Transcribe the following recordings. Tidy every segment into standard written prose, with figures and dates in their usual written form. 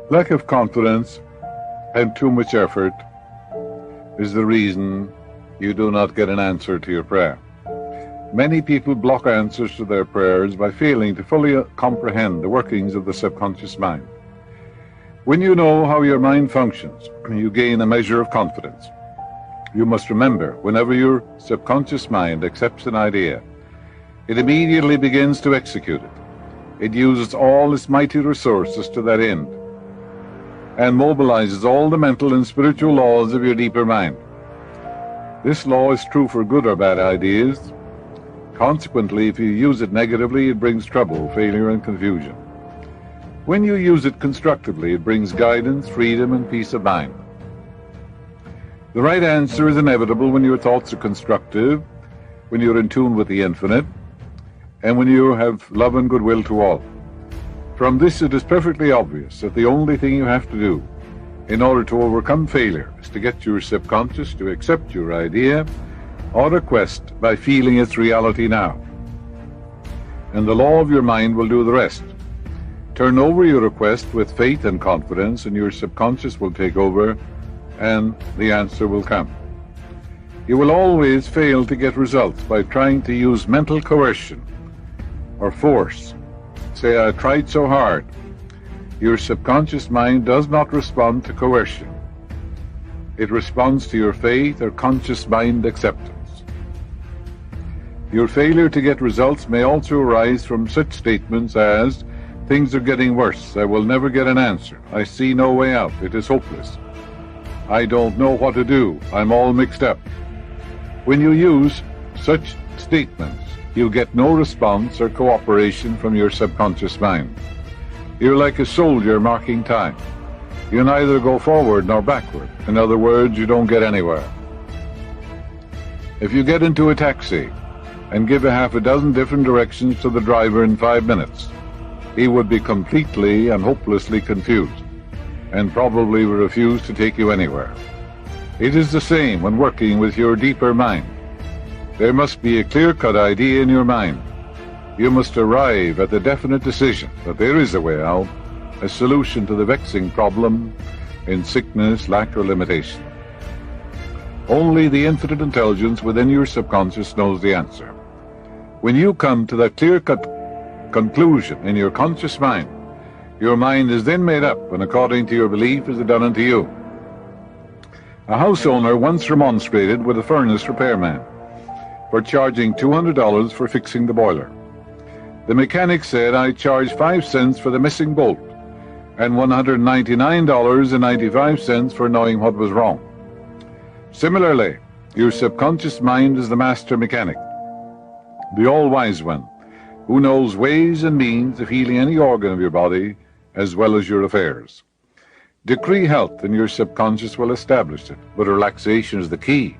Lack of confidence and too much effort is the reason you do not get an answer to your prayer. Many people block answers to their prayers by failing to fully comprehend the workings of the subconscious mind. When you know how your mind functions, you gain a measure of confidence. You must remember, whenever your subconscious mind accepts an idea, it immediately begins to execute it. It uses all its mighty resources to that end, and mobilizes all the mental and spiritual laws of your deeper mind. This law is true for good or bad ideas. Consequently, if you use it negatively, it brings trouble, failure, and confusion. When you use it constructively, it brings guidance, freedom, and peace of mind. The right answer is inevitable when your thoughts are constructive, when you're in tune with the infinite, and when you have love and goodwill to all. From this, it is perfectly obvious that the only thing you have to do in order to overcome failure is to get your subconscious to accept your idea or request by feeling its reality now. And the law of your mind will do the rest. Turn over your request with faith and confidence, and your subconscious will take over, and the answer will come. You will always fail to get results by trying to use mental coercion or force. Say, I tried so hard. Your subconscious mind does not respond to coercion. It responds to your faith or conscious mind acceptance. Your failure to get results may also arise from such statements as, things are getting worse, I will never get an answer, I see no way out, it is hopeless, I don't know what to do, I'm all mixed up. When you use such statements, you get no response or cooperation from your subconscious mind. You're like a soldier marking time. You neither go forward nor backward. In other words, you don't get anywhere. If you get into a taxi and give a half a dozen different directions to the driver in 5 minutes, he would be completely and hopelessly confused and probably will refuse to take you anywhere. It is the same when working with your deeper mind. There must be a clear-cut idea in your mind. You must arrive at the definite decision that there is a way out, a solution to the vexing problem in sickness, lack, or limitation. Only the infinite intelligence within your subconscious knows the answer. When you come to that clear-cut conclusion in your conscious mind, your mind is then made up, and according to your belief is it done unto you. A house owner once remonstrated with a furnace repairman for charging $200 for fixing the boiler. The mechanic said, I charge 5 cents for the missing bolt and $199.95 for knowing what was wrong. Similarly, your subconscious mind is the master mechanic, the all-wise one, who knows ways and means of healing any organ of your body as well as your affairs. Decree health and your subconscious will establish it, but relaxation is the key.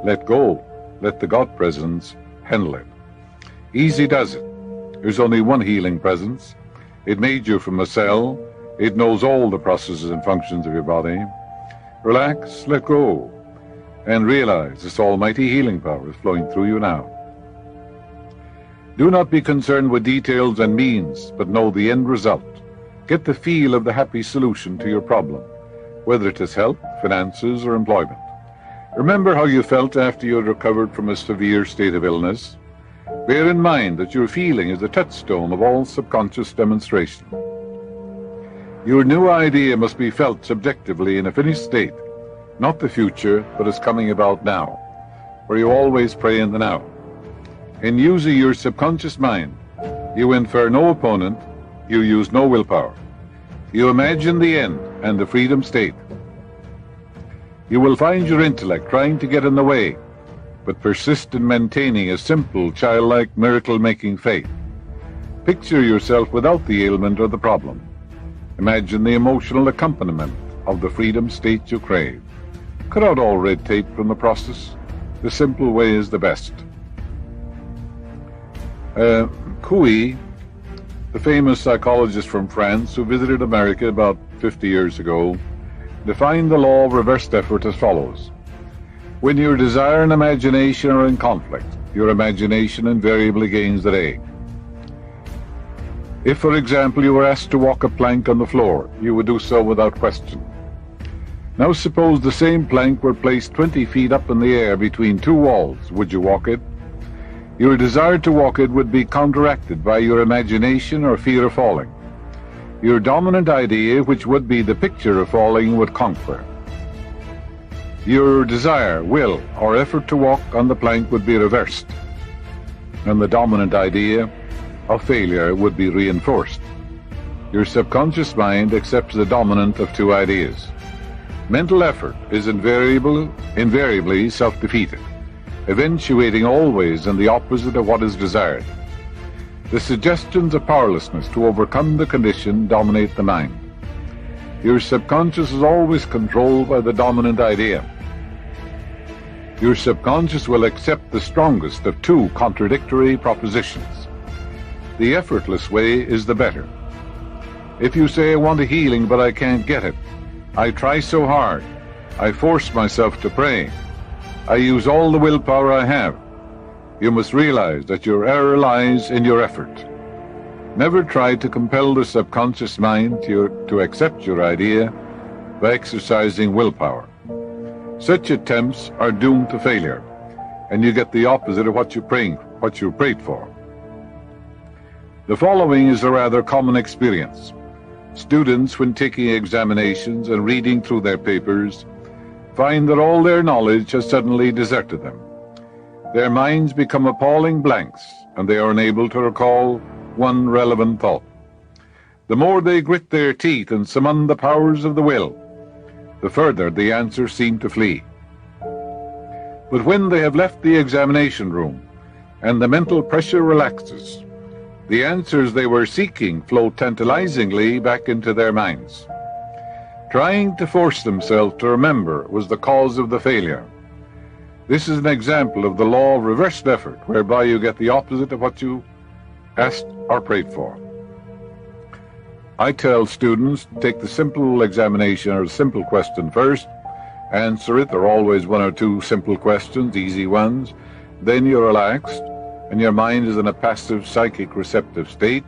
Let go. Let the God presence handle it. Easy does it. There's only one healing presence. It made you from a cell. It knows all the processes and functions of your body. Relax, let go, and realize this almighty healing power is flowing through you now. Do not be concerned with details and means, but know the end result. Get the feel of the happy solution to your problem, whether it is health, finances, or employment. Remember how you felt after you had recovered from a severe state of illness. Bear in mind that your feeling is the touchstone of all subconscious demonstration. Your new idea must be felt subjectively in a finished state, not the future, but as coming about now, for you always pray in the now. In using your subconscious mind, you infer no opponent, you use no willpower. You imagine the end and the freedom state. You will find your intellect trying to get in the way, but persist in maintaining a simple, childlike, miracle-making faith. Picture yourself without the ailment or the problem. Imagine the emotional accompaniment of the freedom state you crave. Cut out all red tape from the process. The simple way is the best. Coué, the famous psychologist from France who visited America about 50 years ago, defined the law of reversed effort as follows. When your desire and imagination are in conflict, your imagination invariably gains the day. If, for example, you were asked to walk a plank on the floor, you would do so without question. Now suppose the same plank were placed 20 feet up in the air between two walls. Would you walk it? Your desire to walk it would be counteracted by your imagination or fear of falling. Your dominant idea, which would be the picture of falling, would conquer. Your desire, will, or effort to walk on the plank would be reversed, and the dominant idea of failure would be reinforced. Your subconscious mind accepts the dominant of two ideas. Mental effort is invariably self-defeated, eventuating always in the opposite of what is desired. The suggestions of powerlessness to overcome the condition dominate the mind. Your subconscious is always controlled by the dominant idea. Your subconscious will accept the strongest of two contradictory propositions. The effortless way is the better. If you say, I want a healing, but I can't get it. I try so hard. I force myself to pray. I use all the willpower I have. You must realize that your error lies in your effort. Never try to compel the subconscious mind to accept your idea by exercising willpower. Such attempts are doomed to failure, and you get the opposite of what you prayed for. The following is a rather common experience. Students, when taking examinations and reading through their papers, find that all their knowledge has suddenly deserted them. Their minds become appalling blanks, and they are unable to recall one relevant thought. The more they grit their teeth and summon the powers of the will, the further the answers seem to flee. But when they have left the examination room and the mental pressure relaxes, the answers they were seeking flow tantalizingly back into their minds. Trying to force themselves to remember was the cause of the failure. This is an example of the law of reversed effort, whereby you get the opposite of what you asked or prayed for. I tell students, take the simple examination or the simple question first, answer it. There are always one or two simple questions, easy ones. Then you're relaxed, and your mind is in a passive psychic receptive state,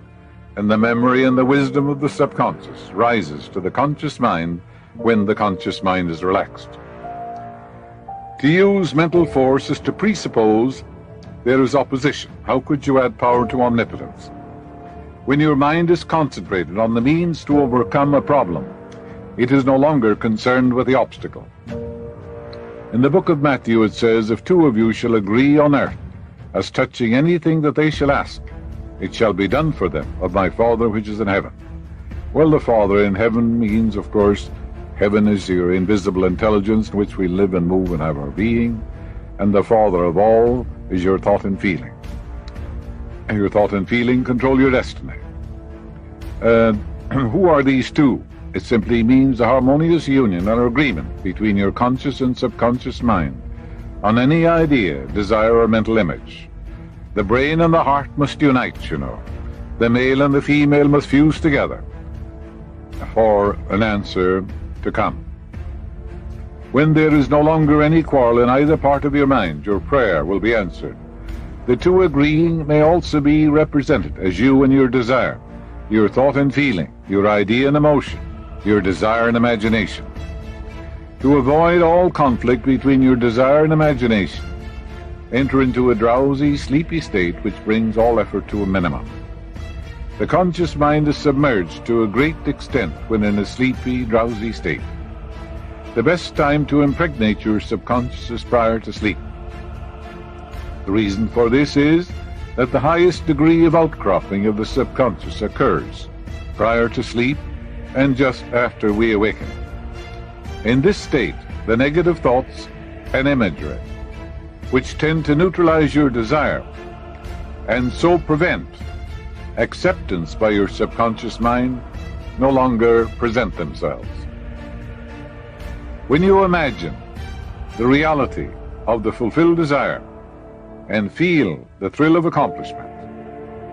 and the memory and the wisdom of the subconscious rises to the conscious mind when the conscious mind is relaxed. To use mental force is to presuppose there is opposition. How could you add power to omnipotence? When your mind is concentrated on the means to overcome a problem, it is no longer concerned with the obstacle. In the book of Matthew it says, if two of you shall agree on earth as touching anything that they shall ask, it shall be done for them of my Father which is in heaven. Well, the Father in heaven means, of course, heaven is your invisible intelligence in which we live and move and have our being, and the Father of all is your thought and feeling. And your thought and feeling control your destiny. Who are these two? It simply means a harmonious union or agreement between your conscious and subconscious mind on any idea, desire, or mental image. The brain and the heart must unite, you know. The male and the female must fuse together for an answer to come. When there is no longer any quarrel in either part of your mind, your prayer will be answered. The two agreeing may also be represented as you and your desire, your thought and feeling, your idea and emotion, your desire and imagination. To avoid all conflict between your desire and imagination, enter into a drowsy, sleepy state which brings all effort to a minimum. The conscious mind is submerged to a great extent when in a sleepy, drowsy state. The best time to impregnate your subconscious is prior to sleep. The reason for this is that the highest degree of outcropping of the subconscious occurs prior to sleep and just after we awaken. In this state, the negative thoughts and imagery, which tend to neutralize your desire and so prevent acceptance by your subconscious mind, no longer present themselves. When you imagine the reality of the fulfilled desire and feel the thrill of accomplishment,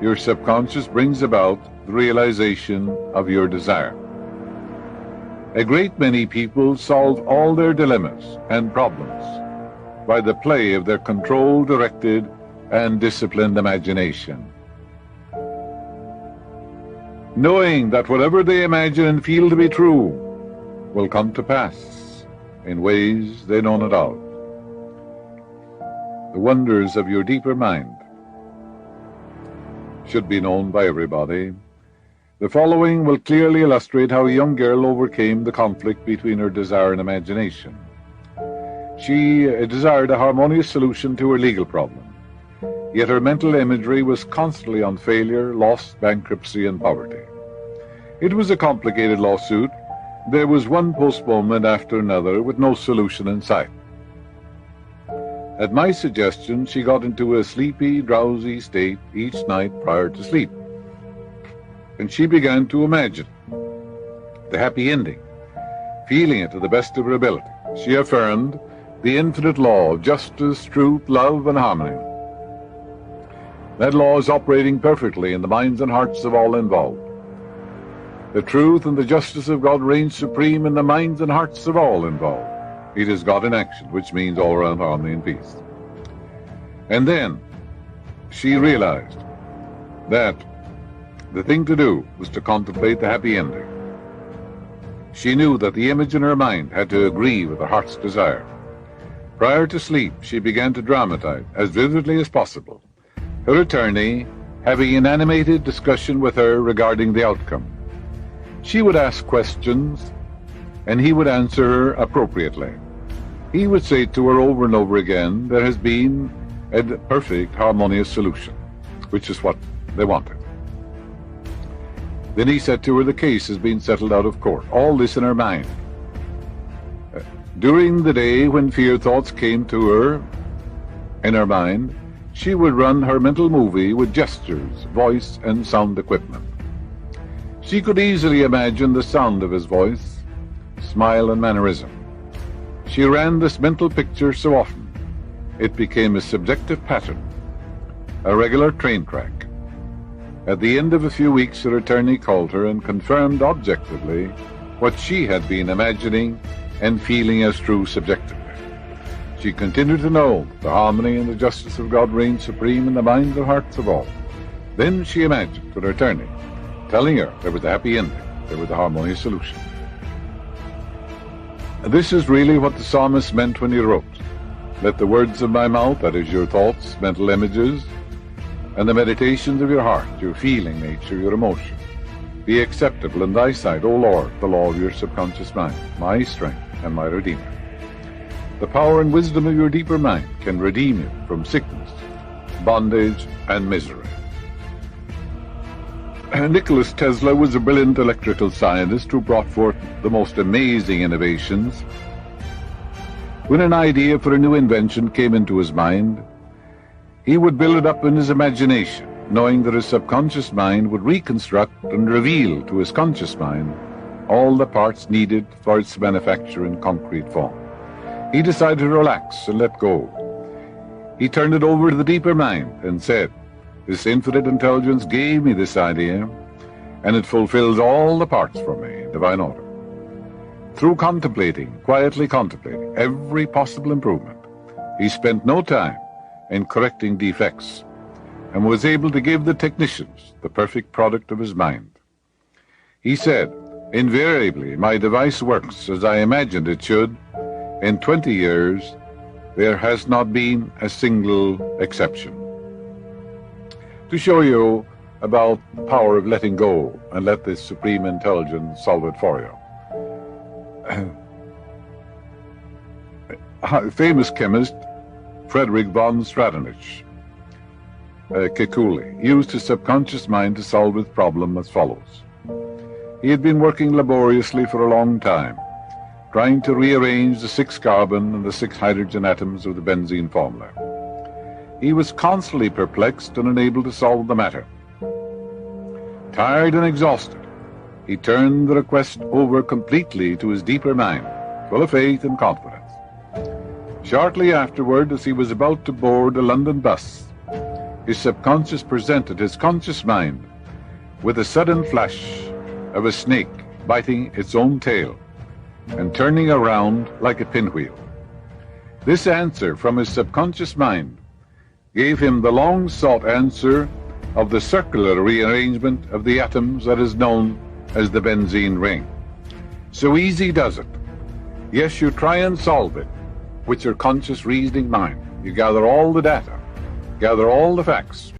your subconscious brings about the realization of your desire. A great many people solve all their dilemmas and problems by the play of their controlled, directed, and disciplined imagination. knowing that whatever they imagine and feel to be true will come to pass in ways they know not of. The wonders of your deeper mind should be known by everybody. The following will clearly illustrate how a young girl overcame the conflict between her desire and imagination. She desired a harmonious solution to her legal problem, yet her mental imagery was constantly on failure, loss, bankruptcy, and poverty. It was a complicated lawsuit. There was one postponement after another with no solution in sight. At my suggestion, she got into a sleepy, drowsy state each night prior to sleep, and she began to imagine the happy ending, feeling it to the best of her ability. She affirmed the infinite law of justice, truth, love, and harmony. That law is operating perfectly in the minds and hearts of all involved. The truth and the justice of God reign supreme in the minds and hearts of all involved. It is God in action, which means all around harmony and peace. And then she realized that the thing to do was to contemplate the happy ending. She knew that the image in her mind had to agree with her heart's desire. Prior to sleep, she began to dramatize as vividly as possible, her attorney having an animated discussion with her regarding the outcome. She would ask questions, and he would answer her appropriately. He would say to her over and over again, there has been a perfect, harmonious solution, which is what they wanted. Then he said to her, the case has been settled out of court. All this in her mind. During the day, when fear thoughts came to her in her mind, she would run her mental movie with gestures, voice, and sound equipment. She could easily imagine the sound of his voice, smile, and mannerism. She ran this mental picture so often, it became a subjective pattern, a regular train track. At the end of a few weeks, her attorney called her and confirmed objectively what she had been imagining and feeling as true subjectively. She continued to know that the harmony and the justice of God reigned supreme in the minds and hearts of all. Then she imagined with her attorney, telling her there was a happy ending, there was a harmonious solution. And this is really what the psalmist meant when he wrote, let the words of my mouth, that is your thoughts, mental images, and the meditations of your heart, your feeling nature, your emotion, be acceptable in thy sight, O Lord, the law of your subconscious mind, my strength and my Redeemer. The power and wisdom of your deeper mind can redeem you from sickness, bondage, and misery. Nikola Tesla was a brilliant electrical scientist who brought forth the most amazing innovations. When an idea for a new invention came into his mind, he would build it up in his imagination, knowing that his subconscious mind would reconstruct and reveal to his conscious mind all the parts needed for its manufacture in concrete form. He decided to relax and let go. He turned it over to the deeper mind and said, this infinite intelligence gave me this idea, and it fulfills all the parts for me in divine order. Through quietly contemplating every possible improvement, he spent no time in correcting defects and was able to give the technicians the perfect product of his mind. He said, invariably, my device works as I imagined it should. In 20 years, there has not been a single exception. To show you about the power of letting go and let this supreme intelligence solve it for you. Famous chemist Frederick von Stradonich, Kekule, used his subconscious mind to solve his problem as follows. He had been working laboriously for a long time, trying to rearrange the 6 carbon and the 6 hydrogen atoms of the benzene formula. He was constantly perplexed and unable to solve the matter. Tired and exhausted, he turned the request over completely to his deeper mind, full of faith and confidence. Shortly afterward, as he was about to board a London bus, his subconscious presented his conscious mind with a sudden flash of a snake biting its own tail and turning around like a pinwheel. This answer from his subconscious mind gave him the long-sought answer of the circular rearrangement of the atoms that is known as the benzene ring. So easy does it. Yes, you try and solve it with your conscious reasoning mind. You gather all the data, gather all the facts,